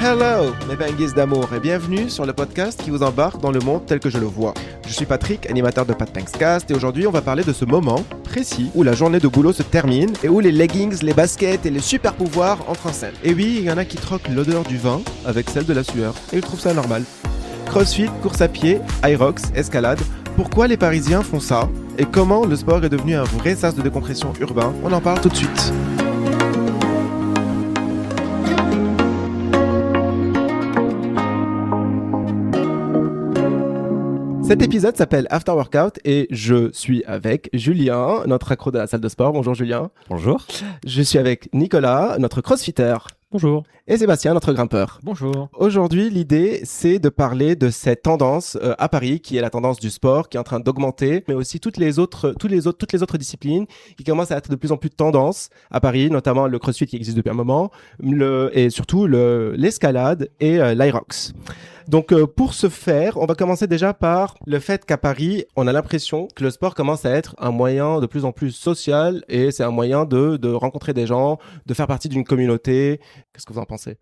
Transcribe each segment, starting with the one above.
Hello, mes benguises d'amour, et bienvenue sur le podcast qui vous embarque dans le monde tel que je le vois. Je suis Patrick, animateur de Pat Tankscast, et aujourd'hui on va parler de ce moment précis où la journée de boulot se termine et où les leggings, les baskets et les super pouvoirs entrent en scène. Et oui, il y en a qui troquent l'odeur du vin avec celle de la sueur, et ils trouvent ça normal. Crossfit, course à pied, Aerox, escalade, pourquoi les Parisiens font ça? Et comment le sport est devenu un vrai sas de décompression urbain? On en parle tout de suite. Cet épisode s'appelle After Workout et je suis avec Julien, notre accro de la salle de sport. Bonjour Julien. Bonjour. Je suis avec Nicolas, notre crossfitter. Bonjour. Et Sébastien, notre grimpeur. Bonjour. Aujourd'hui, l'idée, c'est de parler de cette tendance à Paris, qui est la tendance du sport, qui est en train d'augmenter, mais aussi toutes les autres disciplines qui commencent à être de plus en plus de tendance à Paris, notamment le crossfit qui existe depuis un moment, et surtout l'escalade et l'Aerox. Donc, pour ce faire, on va commencer déjà par le fait qu'à Paris, on a l'impression que le sport commence à être un moyen de plus en plus social et c'est un moyen de rencontrer des gens, de faire partie d'une communauté. Qu'est-ce que vous en pensez?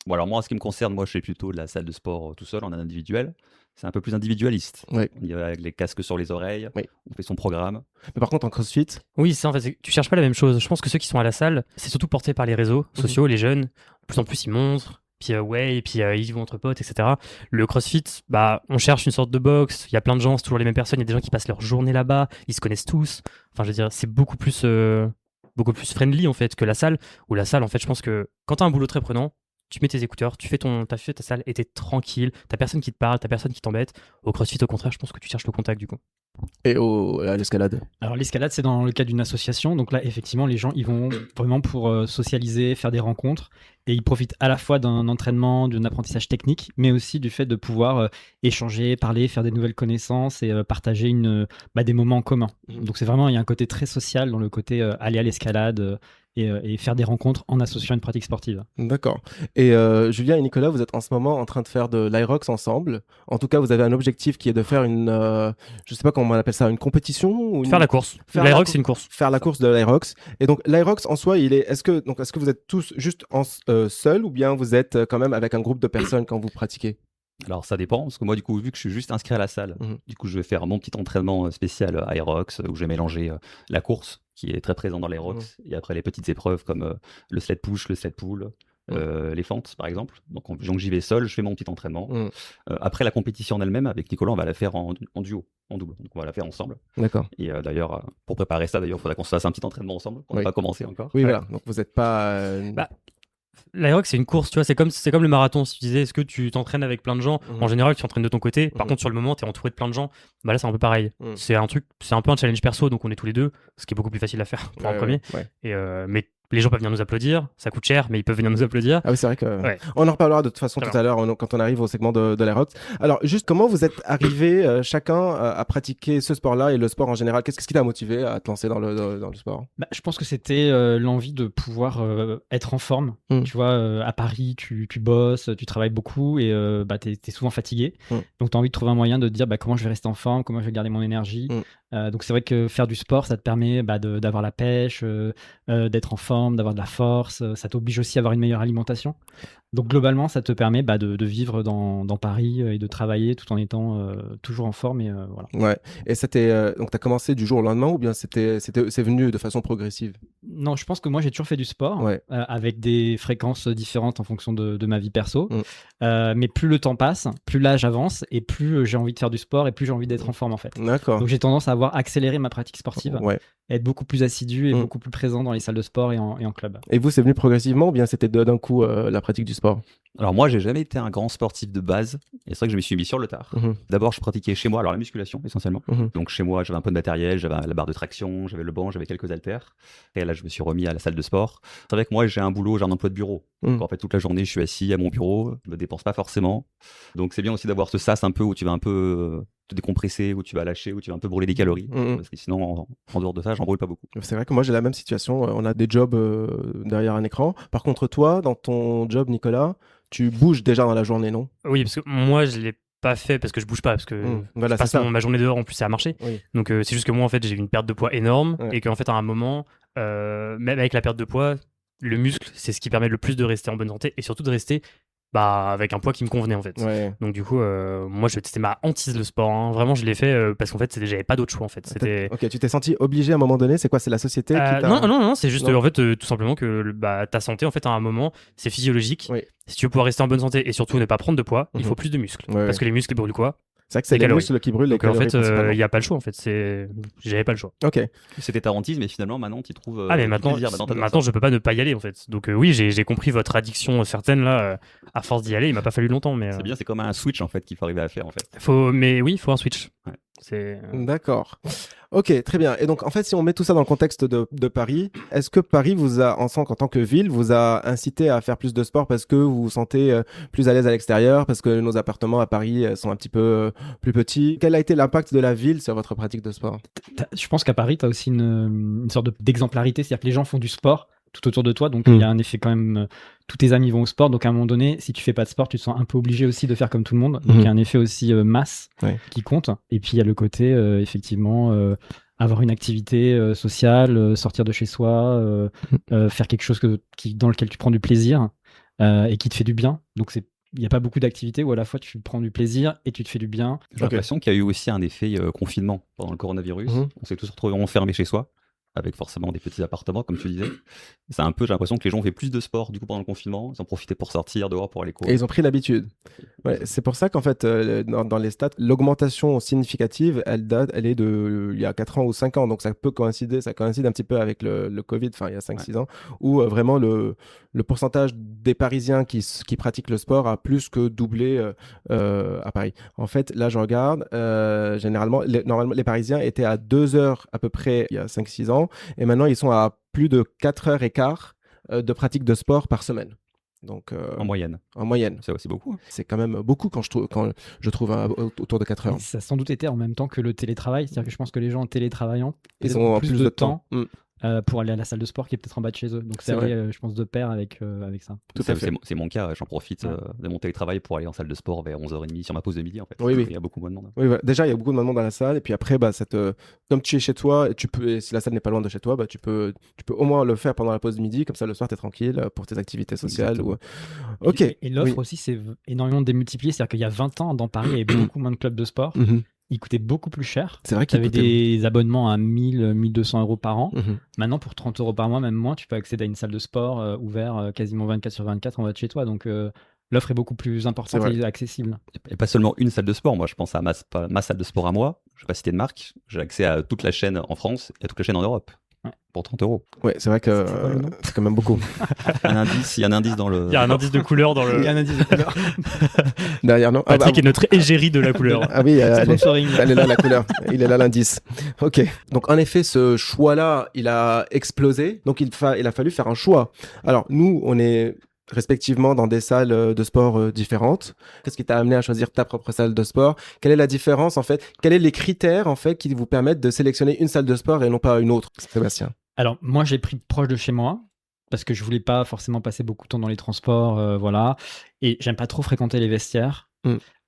Bon, alors moi, en ce qui me concerne, moi, je fais plutôt de la salle de sport tout seul, en individuel. C'est un peu plus individualiste. Oui. On y va avec les casques sur les oreilles, Oui. On fait son programme. Mais par contre, en crossfit, Oui, c'est en fait, tu cherches pas la même chose. Je pense que ceux qui sont à la salle, c'est surtout porté par les réseaux sociaux, les jeunes. De plus en plus, ils montrent. Puis et puis ils vont entre potes, etc. Le CrossFit, on cherche une sorte de box. Il y a plein de gens, c'est toujours les mêmes personnes. Il y a des gens qui passent leur journée là-bas. Ils se connaissent tous. Enfin, je veux dire, c'est beaucoup plus friendly en fait que la salle. Où la salle, en fait, je pense que quand t'as un boulot très prenant, tu mets tes écouteurs, t'as fait ta salle et t'es tranquille. T'as personne qui te parle, t'as personne qui t'embête. Au CrossFit, au contraire, je pense que tu cherches le contact du coup. et à l'escalade. Alors l'escalade, c'est dans le cadre d'une association. Donc là, effectivement, les gens, ils vont vraiment pour socialiser, faire des rencontres. Et ils profitent à la fois d'un entraînement, d'un apprentissage technique, mais aussi du fait de pouvoir échanger, parler, faire des nouvelles connaissances et partager des moments en commun. Donc c'est vraiment, il y a un côté très social dans le côté aller à l'escalade et faire des rencontres en associant une pratique sportive. D'accord. Et Julien et Nicolas, vous êtes en ce moment en train de faire de l'Aerox ensemble. En tout cas, vous avez un objectif qui est de faire je sais pas comment on appelle ça, une compétition ou Faire la course. L'Aerox, c'est une course. Faire la course de l'Aerox. Et donc l'Aerox en soi, est-ce que vous êtes tous juste seuls ou bien vous êtes quand même avec un groupe de personnes quand vous pratiquez? Alors ça dépend, parce que moi, du coup, vu que je suis juste inscrit à la salle, du coup, je vais faire mon petit entraînement spécial Aerox, où je vais mélanger la course, qui est très présente dans l'Aerox, et après les petites épreuves comme le sled push, le sled pull, les fentes, par exemple. Donc j'y vais seul, je fais mon petit entraînement. Après la compétition en elle-même, avec Nicolas, on va la faire en duo, en double. Donc on va la faire ensemble. D'accord. Et d'ailleurs, pour préparer ça, il faudra qu'on se fasse un petit entraînement ensemble. On n'a pas commencé encore. Oui, voilà. Donc vous n'êtes pas... L'Aerox, c'est une course, tu vois, c'est comme le marathon. Si tu disais, est-ce que tu t'entraînes avec plein de gens? En général, tu t'entraînes de ton côté. Par contre, sur le moment, tu es entouré de plein de gens. Là, c'est un peu pareil. C'est un peu un challenge perso, donc on est tous les deux, ce qui est beaucoup plus facile à faire pour un premier. Et, mais les gens peuvent venir nous applaudir. Ça coûte cher, mais ils peuvent venir nous applaudir. Ah oui, c'est vrai que... On en reparlera de toute façon tout à l'heure quand on arrive au segment de l'Aerox. Alors, juste comment vous êtes arrivés chacun à pratiquer ce sport-là et le sport en général? Qu'est-ce qui t'a motivé à te lancer dans le sport? Je pense que c'était l'envie de pouvoir être en forme. Tu vois, à Paris, tu bosses, tu travailles beaucoup et t'es souvent fatigué. Donc, tu as envie de trouver un moyen de te dire comment je vais rester en forme, comment je vais garder mon énergie. Donc, c'est vrai que faire du sport, ça te permet d'avoir la pêche, d'être en forme, d'avoir de la force. Ça t'oblige aussi à avoir une meilleure alimentation. Donc, globalement, ça te permet de vivre dans Paris et de travailler tout en étant toujours en forme. Et, voilà. Ouais. Et donc, tu as commencé du jour au lendemain ou bien c'est venu de façon progressive? Non, je pense que moi, j'ai toujours fait du sport avec des fréquences différentes en fonction de ma vie perso. Mais plus le temps passe, plus l'âge avance et plus j'ai envie de faire du sport et plus j'ai envie d'être en forme en fait. D'accord. Donc j'ai tendance à avoir accéléré ma pratique sportive, être beaucoup plus assidu et beaucoup plus présent dans les salles de sport et en club. Et vous, c'est venu progressivement ou bien c'était d'un coup la pratique du sport? Alors moi, j'ai jamais été un grand sportif de base, et c'est vrai que je me suis mis sur le tard. D'abord, je pratiquais chez moi, alors la musculation essentiellement. Donc chez moi, j'avais un peu de matériel, j'avais la barre de traction, j'avais le banc, j'avais quelques haltères. Et là, je me suis remis à la salle de sport. C'est vrai que moi, j'ai un emploi de bureau. Donc en fait, toute la journée, je suis assis à mon bureau, je me dépense pas forcément. Donc c'est bien aussi d'avoir ce sas un peu où tu vas un peu te décompresser, où tu vas lâcher, où tu vas un peu brûler des calories. Parce que sinon, en dehors de ça, j'en brûle pas beaucoup. C'est vrai que moi, j'ai la même situation. On a des jobs derrière un écran. Par contre, toi, dans ton job, Nicolas, tu bouges déjà dans la journée, non? Oui, parce que moi, je l'ai pas fait parce que je bouge pas, parce que voilà, je passe ma journée dehors en plus, c'est à marcher. Donc c'est juste que moi, en fait, j'ai eu une perte de poids énorme et qu'en fait, à un moment, même avec la perte de poids, le muscle, c'est ce qui permet le plus de rester en bonne santé et surtout de rester avec un poids qui me convenait en fait. Ouais. Donc du coup, moi c'était ma hantise le sport. Hein. Vraiment, je l'ai fait parce qu'en fait, j'avais pas d'autre choix en fait. Ok, tu t'es senti obligé à un moment donné. C'est quoi? C'est la société qui t'a... Non, c'est juste en fait tout simplement que ta santé en fait à un moment, c'est physiologique. Oui. Si tu veux pouvoir rester en bonne santé et surtout ne pas prendre de poids, il faut plus de muscles. Parce que les muscles brûlent quoi? C'est vrai que c'est les muscles qui brûlent les calories. Donc en fait, il n'y a pas le choix en fait. J'avais pas le choix. Ok. C'était ta hantise, mais finalement maintenant tu trouves. Mais maintenant je peux pas ne pas y aller en fait. Donc oui, j'ai compris votre addiction certaine là. À force d'y aller, il m'a pas fallu longtemps. Mais c'est bien, c'est comme un switch en fait qu'il faut arriver à faire en fait. Il faut un switch. Ouais. D'accord. Ok, très bien. Et donc, en fait, si on met tout ça dans le contexte de Paris, est-ce que Paris en tant que ville, vous a incité à faire plus de sport parce que vous vous sentez plus à l'aise à l'extérieur, parce que nos appartements à Paris sont un petit peu plus petits? Quel a été l'impact de la ville sur votre pratique de sport? Je pense qu'à Paris, tu as aussi une sorte d'exemplarité, c'est-à-dire que les gens font du sport tout autour de toi, donc il y a un effet quand même, tous tes amis vont au sport, donc à un moment donné, si tu fais pas de sport, tu te sens un peu obligé aussi de faire comme tout le monde, donc il y a un effet aussi masse qui compte, et puis il y a le côté effectivement avoir une activité sociale, sortir de chez soi, faire quelque chose dans lequel tu prends du plaisir et qui te fait du bien, donc il n'y a pas beaucoup d'activités où à la fois tu prends du plaisir et tu te fais du bien. J'ai l'impression qu'il y a eu aussi un effet confinement pendant le coronavirus, on s'est tous retrouvés enfermés chez soi, avec forcément des petits appartements, comme tu disais. C'est un peu, j'ai l'impression que les gens ont fait plus de sport du coup pendant le confinement, ils ont profité pour sortir dehors, pour aller courir. Et ils ont pris l'habitude. Ouais, c'est pour ça qu'en fait, dans les stats, l'augmentation significative, elle est il y a 4 ans ou 5 ans, donc ça coïncide un petit peu avec le Covid, enfin il y a 5-6 ans, où vraiment le pourcentage des Parisiens qui pratiquent le sport a plus que doublé à Paris. En fait, là je regarde, généralement, normalement les Parisiens étaient à 2 heures à peu près il y a 5-6 ans, et maintenant ils sont à plus de 4 heures et quart de pratique de sport par semaine. Donc, en moyenne. C'est aussi beaucoup. C'est quand même beaucoup quand je trouve autour de 4 heures. Et ça a sans doute été en même temps que le télétravail. C'est-à-dire que je pense que les gens en télétravaillant, ils ont plus de temps. Pour aller à la salle de sport qui est peut-être en bas de chez eux. Donc c'est allé, je pense, de pair avec ça. Tout à fait. C'est mon cas, j'en profite de mon télétravail pour aller en salle de sport vers 11h30 sur ma pause de midi en fait. Oui. Il y a beaucoup moins de monde. Oui, déjà il y a beaucoup de monde dans la salle et puis après comme tu es chez toi, et si la salle n'est pas loin de chez toi, tu peux au moins le faire pendant la pause de midi, comme ça le soir tu es tranquille pour tes activités sociales. OK. Et l'offre aussi c'est énormément démultiplié, c'est-à-dire qu'il y a 20 ans dans Paris, il y avait beaucoup moins de clubs de sport. Il coûtait beaucoup plus cher. C'est vrai qu'il y avait des abonnements à 1 200 € par an. Maintenant, pour 30 € par mois, même moins, tu peux accéder à une salle de sport ouverte quasiment 24/24 en bas de chez toi. Donc, l'offre est beaucoup plus importante et accessible. Et pas seulement une salle de sport. Moi, je pense à ma salle de sport à moi. Je ne vais pas citer de marque. J'ai accès à toute la chaîne en France et à toute la chaîne en Europe. Pour 30 €. Ouais, c'est vrai que c'est quand même beaucoup. Il y a un indice dans le. Il y a un indice de couleur dans le. Il y a un indice de couleur. Derrière, non. Patrick est notre égérie de la couleur. Ah oui, elle est là la couleur. Il est là l'indice. Ok. Donc en effet, ce choix-là, il a explosé. Donc il a fallu faire un choix. Alors nous, on est respectivement dans des salles de sport différentes. Qu'est-ce qui t'a amené à choisir ta propre salle de sport? Quelle est la différence en fait? Quels sont les critères en fait qui vous permettent de sélectionner une salle de sport et non pas une autre, Sébastien? Alors moi j'ai pris proche de chez moi parce que je voulais pas forcément passer beaucoup de temps dans les transports, voilà. Et j'aime pas trop fréquenter les vestiaires.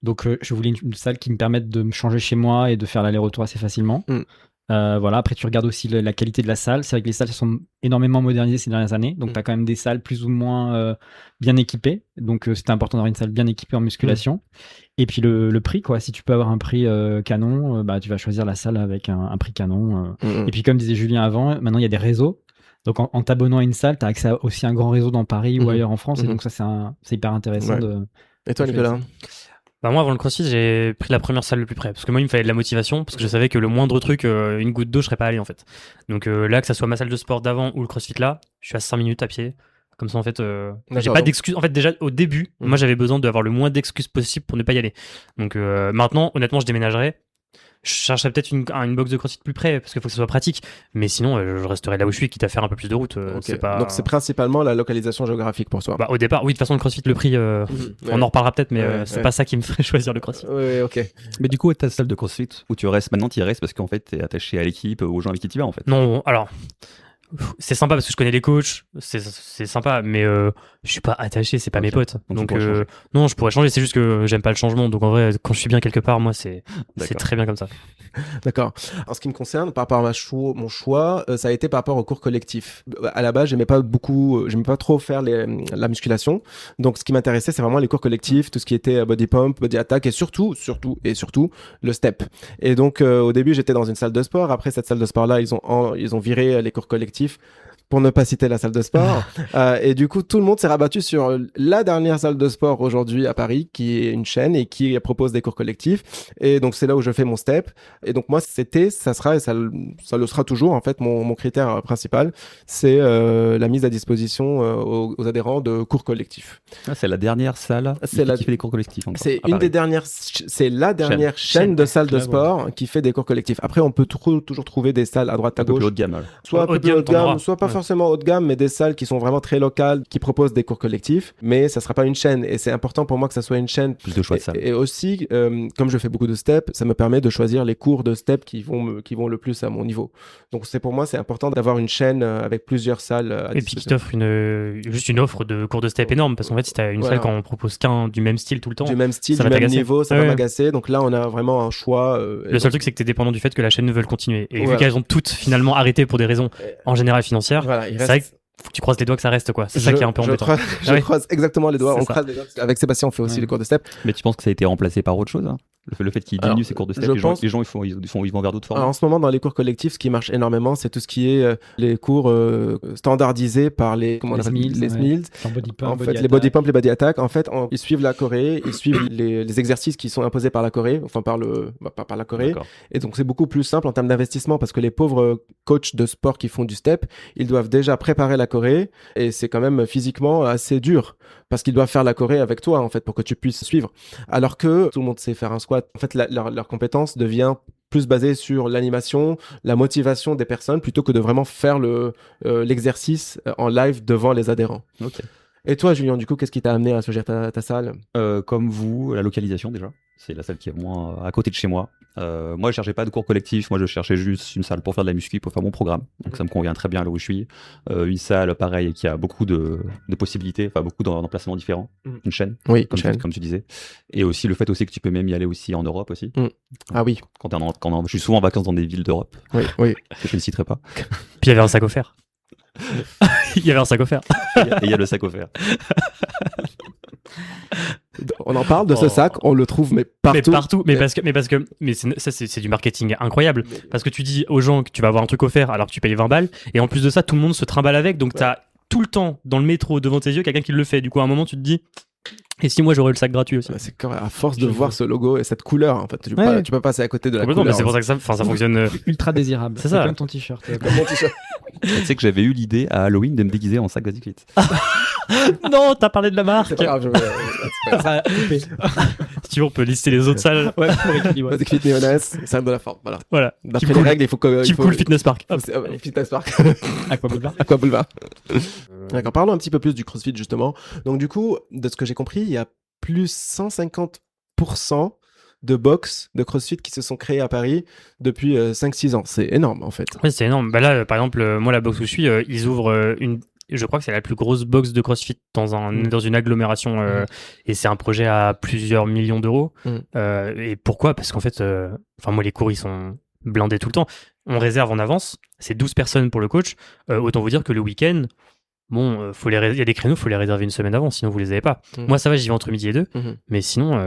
Donc je voulais une salle qui me permette de me changer chez moi et de faire l'aller-retour assez facilement. Voilà. Après, tu regardes aussi la qualité de la salle. C'est vrai que les salles sont énormément modernisées ces dernières années. Donc, tu as quand même des salles plus ou moins bien équipées. Donc, c'était important d'avoir une salle bien équipée en musculation. Et puis, le prix, quoi. Si tu peux avoir un prix canon, tu vas choisir la salle avec un prix canon. Et puis, comme disait Julien avant, maintenant, il y a des réseaux. Donc, en t'abonnant à une salle, tu as accès à aussi un grand réseau dans Paris ou ailleurs en France. Et donc, ça, c'est hyper intéressant. Et toi, Nicolas? Moi, avant le CrossFit, j'ai pris la première salle le plus près. Parce que moi, il me fallait de la motivation. Parce que je savais que le moindre truc, une goutte d'eau, je serais pas allé en fait. Donc là, que ça soit ma salle de sport d'avant ou le CrossFit là, je suis à 5 minutes à pied. Comme ça, en fait, j'ai pas d'excuses. En fait, déjà, au début, moi, j'avais besoin d'avoir le moins d'excuses possible pour ne pas y aller. Donc maintenant, honnêtement, je déménagerai. Je chercherais peut-être une box de CrossFit plus près parce qu'il faut que ce soit pratique, mais sinon je resterai là où je suis, quitte à faire un peu plus de route. Okay. Donc c'est principalement la localisation géographique pour toi. Au départ, oui, de toute façon le CrossFit, le prix, on en reparlera peut-être, mais c'est pas ça qui me ferait choisir le CrossFit. Oui, ok. Mais du coup, ta salle de CrossFit où tu restes maintenant, tu y restes parce qu'en fait, tu es attaché à l'équipe, aux gens avec qui tu vas en fait. Non, alors. c'est sympa parce que je connais les coachs, c'est sympa, mais je suis pas attaché, c'est pas mes potes. Donc non, je pourrais changer, c'est juste que j'aime pas le changement. Donc en vrai, quand je suis bien quelque part, moi, c'est très bien comme ça. D'accord. En ce qui me concerne, par rapport à mon choix, ça a été par rapport au cours collectif. À la base, j'aimais pas trop faire la musculation. Donc ce qui m'intéressait, c'est vraiment les cours collectifs, tout ce qui était body pump, body attack et surtout le step. Et donc au début, j'étais dans une salle de sport. Après cette salle de sport là, ils ont viré les cours collectifs, pour ne pas citer la salle de sport. Et du coup, tout le monde s'est rabattu sur la dernière salle de sport aujourd'hui à Paris, qui est une chaîne et qui propose des cours collectifs. Et donc, c'est là où je fais mon step. Et donc, moi, ça sera et ça le sera toujours, en fait, mon critère principal, c'est la mise à disposition aux adhérents de cours collectifs. C'est la dernière salle qui fait des cours collectifs. C'est la dernière chaîne de salles de sport qui fait des cours collectifs. Après, on peut toujours trouver des salles à droite, à gauche. Un peu plus haut de gamme. Soit un peu plus haut de gamme, soit pas forcément haut de gamme, mais des salles qui sont vraiment très locales, qui proposent des cours collectifs, mais ça sera pas une chaîne. Et c'est important pour moi que ça soit une chaîne. Plus de choix de salles. Et aussi, comme je fais beaucoup de steps, ça me permet de choisir les cours de steps qui vont le plus à mon niveau. Donc pour moi, c'est important d'avoir une chaîne avec plusieurs salles à et puis qui t'offre juste une offre de cours de step énorme, parce qu'en fait, si t'as une salle quand on propose qu'un du même style tout le temps, du même style, du même niveau, ça va m'agacer. Donc là, on a vraiment un choix. Le seul truc, c'est que t'es dépendant du fait que la chaîne veut continuer. Et vu qu'elles ont toutes finalement arrêté pour des raisons en général financières, c'est vrai que faut que tu croises les doigts que ça reste, quoi. C'est ça qui est un peu embêtant. Je croise exactement les doigts. On croise les doigts. Avec Sébastien, on fait aussi les cours de step. Mais tu penses que ça a été remplacé par autre chose, hein? Le fait qu'il diminue ses cours de step, les gens ils vont vers d'autres formes. En ce moment, dans les cours collectifs, ce qui marche énormément, c'est tout ce qui est les cours standardisés par les SMILs. En fait, les body pump, les body attack. En fait, ils suivent la Corée, ils suivent les exercices qui sont imposés par la Corée, enfin par la Corée. D'accord. Et donc, c'est beaucoup plus simple en termes d'investissement parce que les pauvres coachs de sport qui font du step, ils doivent déjà préparer la Corée et c'est quand même physiquement assez dur parce qu'ils doivent faire la Corée avec toi, en fait, pour que tu puisses suivre. Alors que tout le monde sait faire un squat. En fait, leur compétence devient plus basée sur l'animation, la motivation des personnes, plutôt que de vraiment faire l'exercice en live devant les adhérents. Ok. Et toi, Julien, du coup, qu'est-ce qui t'a amené à choisir ta salle ? Comme vous, la localisation déjà. C'est la salle qui est moins à côté de chez moi. Moi, je cherchais pas de cours collectifs. Moi, je cherchais juste une salle pour faire de la muscu, pour faire mon programme. Donc, ça me convient très bien là où je suis. Une salle, pareil, qui a beaucoup de possibilités, enfin beaucoup d'emplacements différents. Une chaîne, comme tu disais. Et aussi le fait aussi que tu peux même y aller aussi en Europe aussi. Ah oui. Je suis souvent en vacances dans des villes d'Europe. Oui. Que je ne citerai pas. Puis il y avait un sac offert. Il y avait un sac offert. Et il y a le sac offert. On en parle de ce sac, on le trouve partout. Mais c'est du marketing incroyable. Parce que tu dis aux gens que tu vas avoir un truc offert alors que tu payes 20 balles. Et en plus de ça, tout le monde se trimballe avec. Donc tu as tout le temps dans le métro devant tes yeux quelqu'un qui le fait. Du coup, à un moment, tu te dis. Et si moi j'aurais le sac gratuit aussi. C'est quand même à force de voir ce logo et cette couleur, en fait, tu peux passer à côté de la couleur. Mais c'est pour ça que ça fonctionne ultra désirable. C'est ça. Comme ton t-shirt. Tu sais que j'avais eu l'idée à Halloween de me déguiser en sac Basic Fit. Non, t'as parlé de la marque. C'est pas grave, Si tu veux, on peut lister les autres salles. Ouais, pour équilibrer. Basic Fit Néonès, salle de la forme. Voilà. D'après les règles, il faut que. Keep Cool Fitness Park. Fitness Park. Aqua Boulevard. D'accord, parlons un petit peu plus du CrossFit justement. Donc du coup, de ce que j'ai compris, il y a plus 150% de box de CrossFit qui se sont créés à Paris depuis 5-6 ans. C'est énorme en fait. Oui, c'est énorme. Bah là, par exemple, moi, la box où je suis, ils ouvrent je crois que c'est la plus grosse box de CrossFit dans une agglomération et c'est un projet à plusieurs millions d'euros. Et pourquoi ? Parce qu'en fait, moi, les cours, ils sont blindés tout le temps. On réserve en avance. C'est 12 personnes pour le coach. Autant vous dire que le week-end, bon, il y a des créneaux, il faut les réserver une semaine avant, sinon vous les avez pas. Moi, ça va, j'y vais entre midi et 2, mais sinon...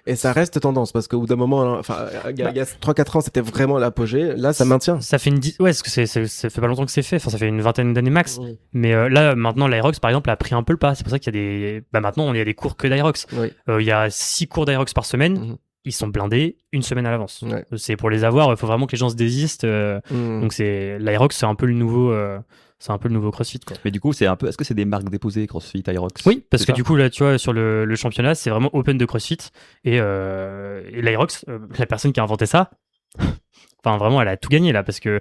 Et ça reste tendance, parce qu'au bout d'un moment, il y a 3-4 ans, c'était vraiment l'apogée. Là, ça maintient. Ça fait parce que ça fait pas longtemps que c'est fait, ça fait une vingtaine d'années max. Mais là, maintenant, l'Aerox, par exemple, a pris un peu le pas. C'est pour ça qu'il y a des... maintenant, il y a des cours que d'Aerox. Il y a 6 cours d'Aerox par semaine. Ils sont blindés une semaine à l'avance. C'est pour les avoir, il faut vraiment que les gens se désistent. Donc, l'Aerox, c'est un peu le nouveau... C'est un peu le nouveau CrossFit, quoi. Mais du coup, est-ce que c'est des marques déposées CrossFit, Aerox ? Oui, parce que du coup, là, tu vois, sur le championnat, c'est vraiment open de CrossFit. Et l'Aerox, la personne qui a inventé ça, enfin, vraiment, elle a tout gagné, là, parce que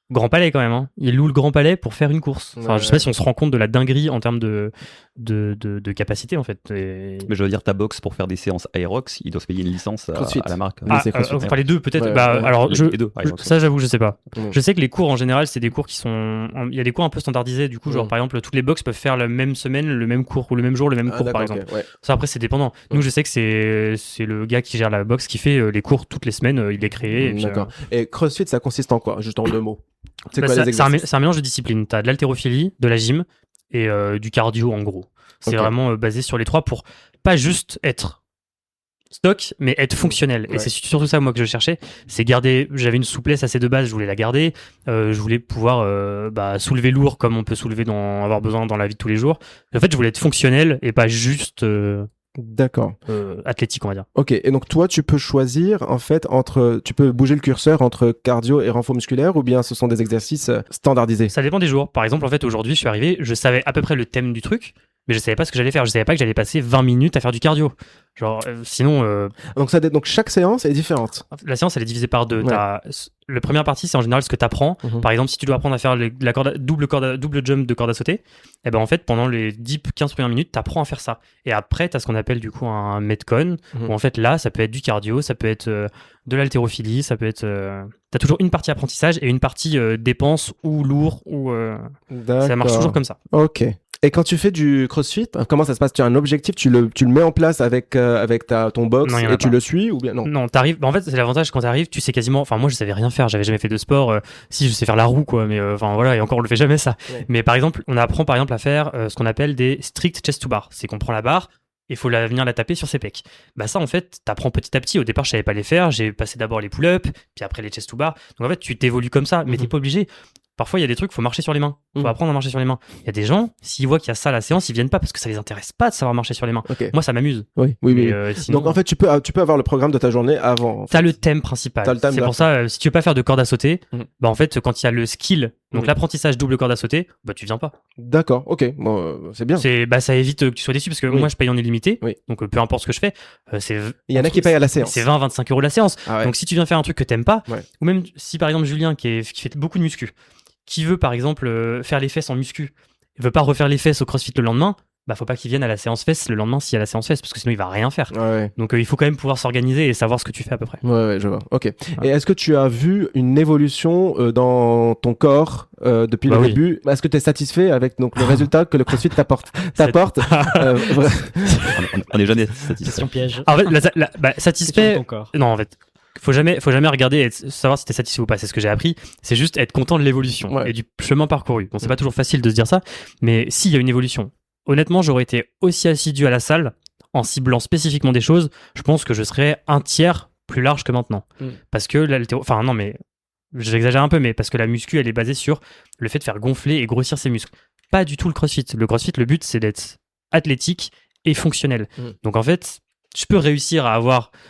Grand Palais, quand même, hein. Il loue le Grand Palais pour faire une course. Enfin, je sais pas si on se rend compte de la dinguerie en termes de de capacité en fait. Mais je veux dire, ta box pour faire des séances Aerox, il doit se payer une licence à la marque. Enfin les deux peut-être. Ouais, alors les deux, ça j'avoue je sais pas. Ouais. Je sais que les cours en général c'est des cours qui sont, il y a des cours un peu standardisés du coup genre par exemple toutes les box peuvent faire la même semaine le même cours ou le même jour le même cours par exemple. Ouais. Ça après c'est dépendant. Nous je sais que c'est le gars qui gère la box qui fait les cours toutes les semaines, il les crée. D'accord. Et CrossFit ça consiste en quoi, juste en 2 mots? C'est quoi les c'est exercices? un mélange de disciplines. T'as de l'haltérophilie, de la gym et du cardio en gros. C'est vraiment basé sur les trois pour pas juste être stock, mais être fonctionnel. Et c'est surtout ça moi que je cherchais, c'est garder. J'avais une souplesse assez de base, je voulais la garder. Je voulais pouvoir soulever lourd comme on peut soulever avoir besoin dans la vie de tous les jours. En fait, je voulais être fonctionnel et pas juste D'accord. athlétique, on va dire. Ok, et donc toi, tu peux choisir en fait tu peux bouger le curseur entre cardio et renfort musculaire, ou bien ce sont des exercices standardisés? Ça dépend des jours. Par exemple, en fait, aujourd'hui, je suis arrivé, je savais à peu près le thème du truc, mais je savais pas ce que j'allais faire. Je savais pas que j'allais passer 20 minutes à faire du cardio. Genre, sinon. Donc chaque séance est différente. La séance, elle est divisée par deux. Ouais. La première partie, c'est en général ce que tu apprends. Par exemple, si tu dois apprendre à faire double jump de corde à sauter, et ben en fait, pendant les 10-15 premières minutes, tu apprends à faire ça. Et après, tu as ce qu'on appelle du coup un Metcon, où en fait, là, ça peut être du cardio, ça peut être de l'haltérophilie, ça peut être. Tu as toujours une partie apprentissage et une partie dépense ou lourd, ou. Ça marche toujours comme ça. Ok. Et quand tu fais du CrossFit, comment ça se passe? Tu as un objectif, tu le mets en place avec ton box et tu le suis, ou bien non? Non, t'arrives. En fait, c'est l'avantage quand t'arrives, tu sais quasiment. Enfin, moi, je savais rien faire. J'avais jamais fait de sport. Si je sais faire la roue, quoi. Mais enfin voilà. Et encore, on le fait jamais ça. Ouais. Mais par exemple, on apprend par exemple à faire ce qu'on appelle des strict chest to bar. C'est qu'on prend la barre. Il faut venir la taper sur ses pecs. Bah ça, en fait, t'apprends petit à petit. Au départ, je savais pas les faire. J'ai passé d'abord les pull-ups, puis après les chest to bar. Donc en fait, tu t'évolues comme ça, mais t'es pas obligé. Parfois, il y a des trucs, faut marcher sur les mains. Faut apprendre à marcher sur les mains. Il y a des gens, s'ils voient qu'il y a ça à la séance, ils viennent pas parce que ça les intéresse pas de savoir marcher sur les mains. Okay. Moi, ça m'amuse. Oui. Sinon... Donc, en fait, tu peux avoir le programme de ta journée avant. T'as le thème principal. C'est pour ça, si tu veux pas faire de corde à sauter, bah, en fait, quand il y a le skill, donc l'apprentissage double corde à sauter, bah, tu viens pas. D'accord. Ok. Bon, c'est bien. Ça évite que tu sois déçu parce que moi, je paye en illimité. Donc, peu importe ce que je fais, il y en a qui payent à la séance. C'est 20-25 € la séance. Ah ouais. Donc, si tu viens faire un truc que t'aimes pas, ou même si par exemple Julien qui fait beaucoup de muscu, qui veut par exemple faire les fesses en muscu, il veut pas refaire les fesses au CrossFit le lendemain, bah faut pas qu'il vienne à la séance fesses le lendemain s'il y a la séance fesses parce que sinon il va rien faire. Ouais. Donc il faut quand même pouvoir s'organiser et savoir ce que tu fais à peu près. Ouais, je vois. Ok. Ouais. Et est-ce que tu as vu une évolution dans ton corps depuis le début? Est-ce que tu es satisfait avec donc le résultat que le CrossFit t'apporte On n'est jamais satisfait. Question piège. En fait, satisfait. Non, en fait. Faut jamais regarder et savoir si t'es satisfait ou pas. C'est ce que j'ai appris. C'est juste être content de l'évolution et du chemin parcouru. Bon, c'est pas toujours facile de se dire ça, mais s'il y a une évolution, honnêtement, j'aurais été aussi assidu à la salle en ciblant spécifiquement des choses. Je pense que je serais un tiers plus large que maintenant. Parce que enfin non, mais j'exagère un peu, mais parce que la muscu, elle est basée sur le fait de faire gonfler et grossir ses muscles. Pas du tout le CrossFit. Le CrossFit, le but, c'est d'être athlétique et fonctionnel. Donc en fait, je peux réussir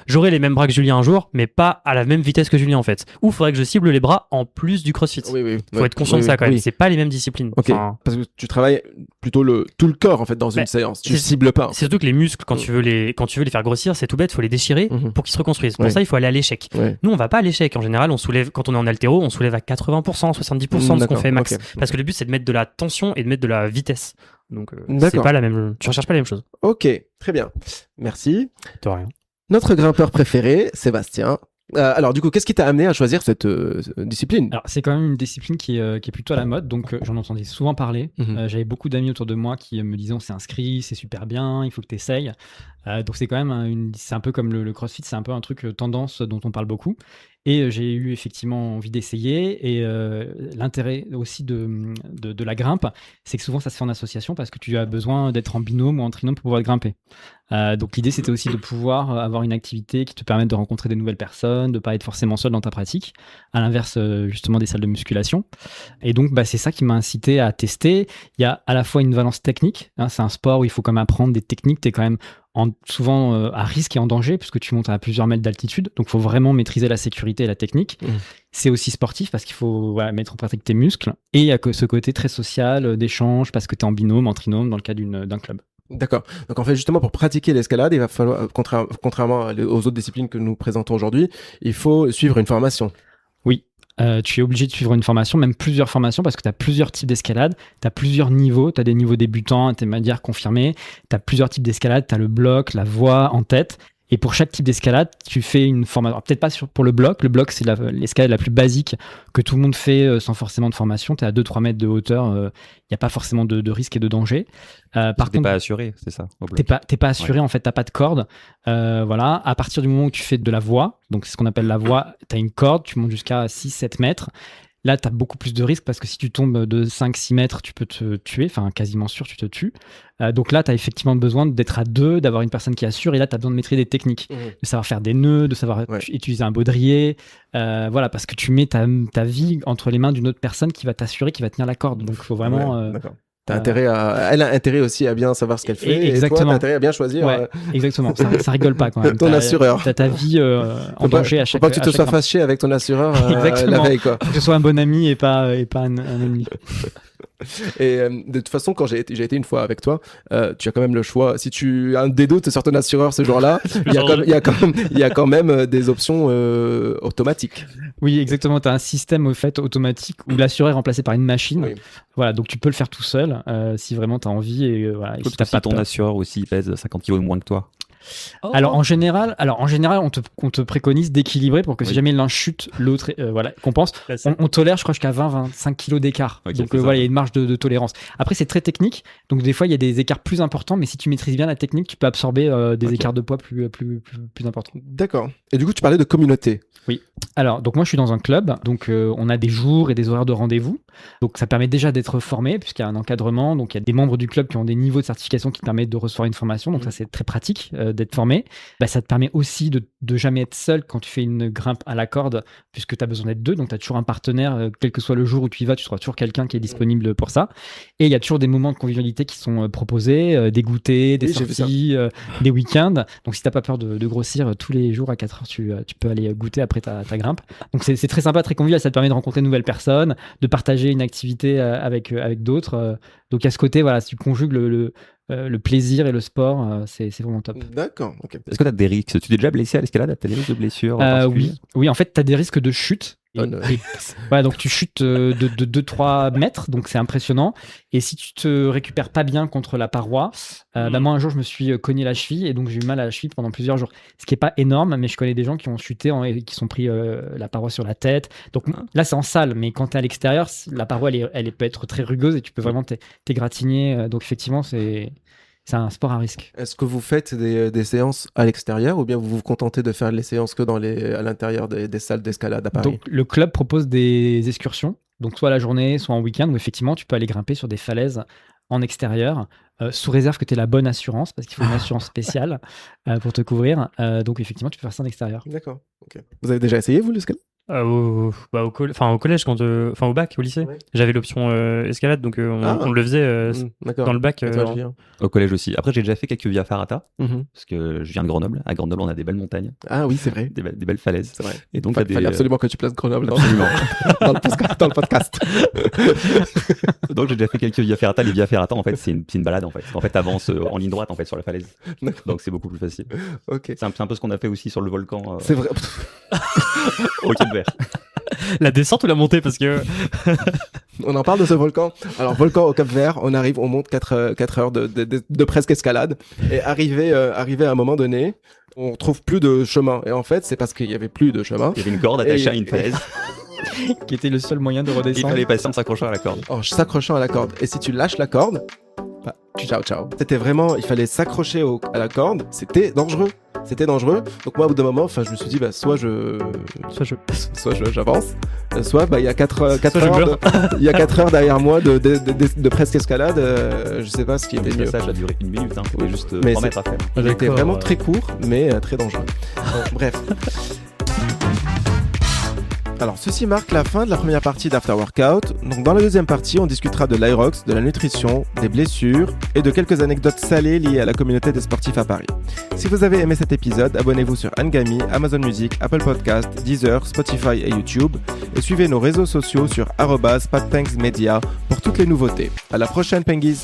j'aurai les mêmes bras que Julien un jour, mais pas à la même vitesse que Julien en fait. Ou faudrait que je cible les bras en plus du CrossFit. Faut être conscient de ça quand même. C'est pas les mêmes disciplines. Ok. Parce que tu travailles plutôt tout le corps en fait dans une séance. Tu cibles pas. C'est surtout que les muscles, quand tu veux les faire grossir, c'est tout bête. Faut les déchirer pour qu'ils se reconstruisent. Pour ça, il faut aller à l'échec. Nous, on va pas à l'échec. En général, on soulève quand on est en haltéro, on soulève à 80%, 70% de ce qu'on fait max. Parce que le but, c'est de mettre de la tension et de mettre de la vitesse. Donc c'est pas la même. Tu recherches pas la même chose. Ok, très bien. Merci. De rien. Notre grimpeur préféré, Sébastien. Alors du coup, qu'est-ce qui t'a amené à choisir cette discipline? Alors c'est quand même une discipline qui est plutôt à la mode, donc j'en entendais souvent parler. J'avais beaucoup d'amis autour de moi qui me disaient on s'est inscrit, c'est super bien, il faut que tu essayes. Donc c'est quand même c'est un peu comme le CrossFit, c'est un peu un truc tendance dont on parle beaucoup. Et j'ai eu effectivement envie d'essayer. Et l'intérêt aussi de la grimpe, c'est que souvent ça se fait en association parce que tu as besoin d'être en binôme ou en trinôme pour pouvoir grimper. Donc l'idée c'était aussi de pouvoir avoir une activité qui te permette de rencontrer des nouvelles personnes, de ne pas être forcément seul dans ta pratique, à l'inverse justement des salles de musculation. Et donc c'est ça qui m'a incité à tester. Il y a à la fois une valence technique, c'est un sport où il faut quand même apprendre des techniques, tu es quand même souvent à risque et en danger puisque tu montes à plusieurs mètres d'altitude, donc il faut vraiment maîtriser la sécurité et la technique. C'est aussi sportif parce qu'il faut mettre en pratique tes muscles, et il y a ce côté très social d'échange parce que tu es en binôme, en trinôme dans le cas d'un club. D'accord. Donc en fait, justement, pour pratiquer l'escalade, il va falloir, contrairement aux autres disciplines que nous présentons aujourd'hui, il faut suivre une formation. Oui. tu es obligé de suivre une formation, même plusieurs formations, parce que tu as plusieurs types d'escalade, tu as plusieurs niveaux, tu as des niveaux débutants, intermédiaires, confirmés, tu as plusieurs types d'escalade, tu as le bloc, la voie en tête. Et pour chaque type d'escalade, tu fais une formation. Peut-être pas pour le bloc. Le bloc, c'est l'escalade la plus basique que tout le monde fait sans forcément de formation. Tu es à 2-3 mètres de hauteur. Il n'y a pas forcément de risque et de danger. Par contre, t'es pas assuré, c'est ça. T'es pas assuré, en fait, t'as pas de corde. Voilà. À partir du moment où tu fais de la voie, donc c'est ce qu'on appelle la voie, tu as une corde, tu montes jusqu'à 6-7 mètres. Là, tu as beaucoup plus de risques parce que si tu tombes de 5-6 mètres, tu peux te tuer, enfin quasiment sûr, tu te tues. Donc là, tu as effectivement besoin d'être à 2, d'avoir une personne qui assure, et là, tu as besoin de maîtriser des techniques, de savoir faire des nœuds, de savoir utiliser un baudrier, voilà, parce que tu mets ta vie entre les mains d'une autre personne qui va t'assurer, qui va tenir la corde. Donc, il faut vraiment... elle a intérêt aussi à bien savoir ce qu'elle fait. Exactement. Et toi, t'as intérêt à bien choisir. Exactement. Ça rigole pas quand même. Ton assureur. T'as ta vie en danger à chaque fois. Faut pas que tu te sois fâché avec ton assureur la veille, quoi. Que ce soit un bon ami et pas un ennemi. Et de toute façon, quand j'ai été une fois avec toi, tu as quand même le choix. Si tu as des doutes sur ton assureur ce jour-là, il y a quand même des options automatiques. Oui, exactement. Tu as un système au fait automatique où l'assureur est remplacé par une machine. Oui. Voilà, donc tu peux le faire tout seul si vraiment tu as envie. Et, voilà, si t'as pas ton assureur aussi pèse 50 kg de moins que toi. Oh. Alors en général, on te préconise d'équilibrer pour que si jamais l'un chute, l'autre compense. On tolère, je crois, jusqu'à 20-25 kilos d'écart. Okay, donc voilà, il y a une marge de tolérance. Après, c'est très technique. Donc des fois, il y a des écarts plus importants, mais si tu maîtrises bien la technique, tu peux absorber des écarts de poids plus importants. D'accord. Et du coup, tu parlais de communauté. Oui. Alors, donc moi, je suis dans un club. Donc, on a des jours et des horaires de rendez-vous. Donc, ça permet déjà d'être formé puisqu'il y a un encadrement. Donc, il y a des membres du club qui ont des niveaux de certification qui permettent de recevoir une formation. Donc, ça, c'est très pratique d'être formé. Ça te permet aussi de jamais être seul quand tu fais une grimpe à la corde puisque tu as besoin d'être 2. Donc, tu as toujours un partenaire. Quel que soit le jour où tu y vas, tu trouveras toujours quelqu'un qui est disponible pour ça. Et il y a toujours des moments de convivialité qui sont proposés, des goûters, des sorties, des week-ends. Donc, si tu n'as pas peur de grossir tous les jours à 4 heures, tu peux aller goûter après ta grimpe. Donc c'est très sympa, très convivial, ça te permet de rencontrer de nouvelles personnes, de partager une activité avec d'autres. Donc à ce côté, voilà, si tu conjugues le plaisir et le sport, c'est vraiment top. D'accord. Okay. Est-ce que tu as des risques? Tu t'es déjà blessé à l'escalade? Tu as des risques de blessure? Oui, en fait, tu as des risques de chute. Voilà, donc tu chutes de 2-3 mètres, donc c'est impressionnant. Et si tu te récupères pas bien contre la paroi, moi un jour je me suis cogné la cheville et donc j'ai eu mal à la cheville pendant plusieurs jours. Ce qui est pas énorme, mais je connais des gens qui ont chuté et qui sont pris la paroi sur la tête. Donc là c'est en salle, mais quand tu es à l'extérieur, la paroi elle peut être très rugueuse et tu peux vraiment t'égratigner. Donc effectivement c'est un sport à risque. Est-ce que vous faites des séances à l'extérieur ou bien vous vous contentez de faire les séances que à l'intérieur des salles d'escalade à Paris? Donc, le club propose des excursions, donc soit la journée, soit en week-end, où effectivement tu peux aller grimper sur des falaises en extérieur, sous réserve que tu aies la bonne assurance, parce qu'il faut une assurance spéciale pour te couvrir. Donc effectivement, tu peux faire ça en extérieur. D'accord. Okay. Vous avez déjà essayé, vous, l'escalade? Au collège, au bac, au lycée, j'avais l'option escalade, donc on le faisait dans le bac. Au collège aussi. Après, j'ai déjà fait quelques via ferrata, parce que je viens de Grenoble. À Grenoble, on a des belles montagnes. Ah oui, c'est vrai. Des belles falaises. C'est vrai. Et donc, il fallait absolument que tu places Grenoble dans le podcast. Donc, j'ai déjà fait quelques via ferrata. Les via ferrata, en fait, c'est une balade, en fait. En fait, t'avances en ligne droite, en fait, sur la falaise. Donc, c'est beaucoup plus facile. Okay. C'est un peu ce qu'on a fait aussi sur le volcan. C'est vrai. Au Cap Vert. La descente ou la montée, parce que... On en parle de ce volcan. Alors, volcan au Cap Vert, on monte 4 heures de presque escalade. Et arrivé à un moment donné, on trouve plus de chemin. Et en fait, c'est parce qu'il y avait plus de chemin. Il y avait une corde attachée à une falaise. Qui était le seul moyen de redescendre. Il fallait passer en s'accrochant à la corde. En s'accrochant à la corde. Et si tu lâches la corde, ciao. C'était vraiment, il fallait s'accrocher à la corde. C'était dangereux. Donc moi, au bout d'un moment, je me suis dit, soit j'avance, soit il y a 4 heures, il y a 4 heures derrière moi de presque escalade. Je sais pas ce qui était mieux. Ça a duré 1 minute. C'était juste 3 mètres à faire. Il était vraiment très court, mais très dangereux. Bref. Alors, ceci marque la fin de la première partie d'After Workout. Donc, dans la deuxième partie, on discutera de l'Aerox, de la nutrition, des blessures et de quelques anecdotes salées liées à la communauté des sportifs à Paris. Si vous avez aimé cet épisode, abonnez-vous sur Angami, Amazon Music, Apple Podcast, Deezer, Spotify et YouTube. Et suivez nos réseaux sociaux sur @PatTanksMedia pour toutes les nouveautés. À la prochaine, Penguies!